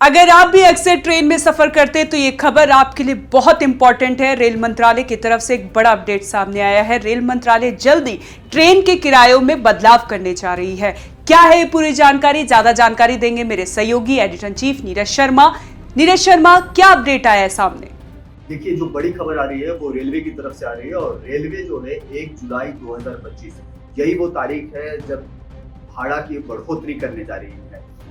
अगर आप भी अक्सर ट्रेन में सफर करते हैं तो ये खबर आपके लिए बहुत इंपॉर्टेंट है। रेल मंत्रालय की तरफ से एक बड़ा अपडेट सामने आया है। रेल मंत्रालय जल्दी ट्रेन के किरायों में बदलाव करने जा रही है। क्या है ये पूरी जानकारी? ज्यादा जानकारी देंगे मेरे सहयोगी editor in chief Neeraj Sharma. Neeraj Sharma, क्या अपडेट आया है सामने? देखिए, जो बड़ी खबर आ रही है वो रेलवे की तरफ से आ रही है और रेलवे जो है 1 जुलाई 2025 यही वो तारीख है जब भाड़ा की बढ़ोतरी करने जा रही है।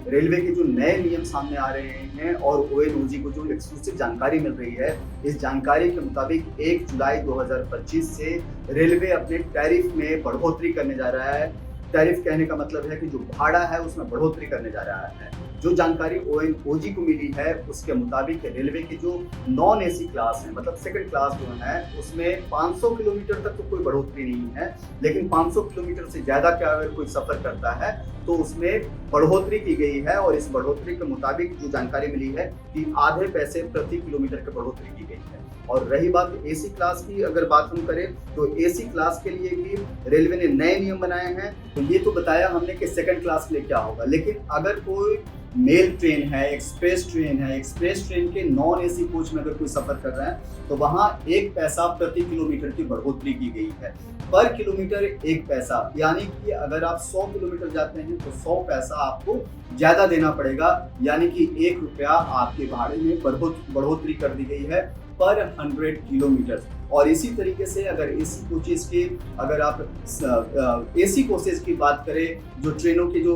रेलवे के जो नए नियम सामने आ रहे हैं और ओएनओजी को जो एक्सक्लूसिव जानकारी मिल रही है, इस जानकारी के मुताबिक 1 जुलाई 2025 से रेलवे अपने टैरिफ में बढ़ोतरी करने जा रहा है। टैरिफ कहने का मतलब है कि जो भाड़ा है उसमें बढ़ोतरी करने जा रहा है। जो जानकारी ओएनओजी को मिली है उसके मुताबिक रेलवे की जो नॉन एसी क्लास है, मतलब सेकंड क्लास जो है, उसमें 500 किलोमीटर तक तो कोई बढ़ोतरी नहीं है, लेकिन 500 किलोमीटर से ज्यादा का अगर कोई सफर करता है तो उसमें बढ़ोतरी की गई है। और इस बढ़ोतरी के मुताबिक जो जानकारी मिली है कि आधे पैसे प्रति किलोमीटर की बढ़ोतरी की गई है। और रही बात एसी क्लास की, अगर बात हम करें तो एसी क्लास के लिए भी रेलवे ने नए नियम बनाए हैं। तो ये तो बताया हमने कि सेकंड क्लास के लिए क्या होगा, लेकिन अगर कोई मेल ट्रेन है, एक्सप्रेस ट्रेन है, एक्सप्रेस ट्रेन के नॉन एसी कोच में अगर कोई सफर कर रहा है तो वहां 1 पैसा प्रति किलोमीटर की बढ़ोतरी की गई है। पर किलोमीटर 1 पैसा, यानी कि अगर आप 100 किलोमीटर जाते हैं तो 100 पैसा आपको ज्यादा देना पड़ेगा, यानी कि 1 रुपया आपके भाड़े में बढ़ोतरी कर दी गई है पर 100 किलोमीटर। और इसी तरीके से अगर एसी कोचेस के, अगर आप एसी कोचेस की बात करें, जो ट्रेनों के जो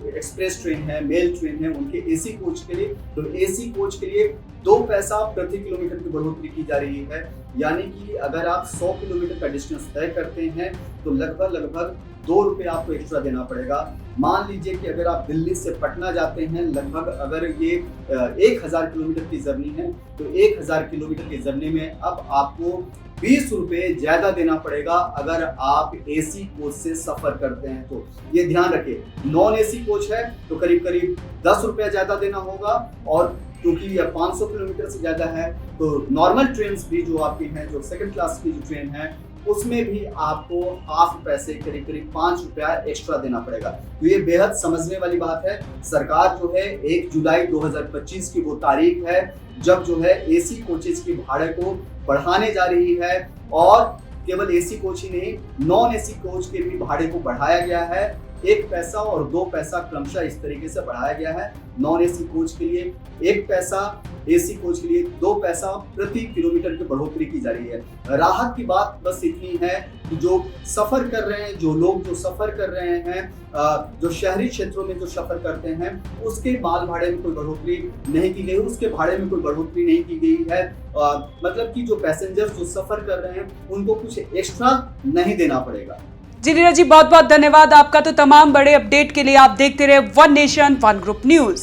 एक्सप्रेस ट्रेन है, मेल ट्रेन है, उनके एसी कोच के लिए, तो एसी कोच के लिए 2 पैसा प्रति किलोमीटर की बढ़ोतरी की जा रही है। यानी कि अगर आप 100 किलोमीटर का डिस्टेंस तय करते हैं तो लगभग 2 रुपये आपको एक्स्ट्रा देना पड़ेगा। मान लीजिए कि अगर आप दिल्ली से पटना जाते हैं, लगभग अगर ये 1000 किलोमीटर की जर्नी है तो 1000 किलोमीटर की जर्नी में अब आपको 20 रुपये ज्यादा देना पड़ेगा अगर आप एसी कोच से सफर करते हैं। तो ये ध्यान रखिए, नॉन एसी कोच है तो करीब 10 रुपया ज्यादा देना होगा, और क्योंकि यह 500 किलोमीटर से ज्यादा है तो नॉर्मल ट्रेन भी जो आपकी हैं, जो सेकंड क्लास की जो ट्रेन है, उसमें भी आपको हाफ पैसे करीब 5 रुपया एक्स्ट्रा देना पड़ेगा। तो ये बेहद समझने वाली बात है। सरकार जो है 1 जुलाई 2025 की वो तारीख है जब जो है एसी कोचेस के भाड़े को बढ़ाने जा रही है, और केवल एसी कोच ही नहीं, नॉन एसी कोच के भी भाड़े को बढ़ाया गया है। 1 पैसा और 2 पैसा क्रमशः इस तरीके से बढ़ाया गया है। नॉन एसी कोच के लिए 1 पैसा, एसी कोच के लिए 2 पैसा प्रति किलोमीटर की बढ़ोतरी की जा रही है। राहत की बात बस इतनी है कि जो सफर कर रहे हैं, जो लोग जो सफर कर रहे हैं, जो शहरी क्षेत्रों में जो सफर करते हैं, उसके माल भाड़े में कोई बढ़ोतरी नहीं की गई, उसके भाड़े में कोई बढ़ोतरी नहीं की गई है। मतलब कि जो पैसेंजर्स जो सफर कर रहे हैं उनको कुछ एक्स्ट्रा नहीं देना पड़ेगा। जी नीरज जी, बहुत बहुत धन्यवाद आपका। तो तमाम बड़े अपडेट के लिए आप देखते रहे one nation one group news.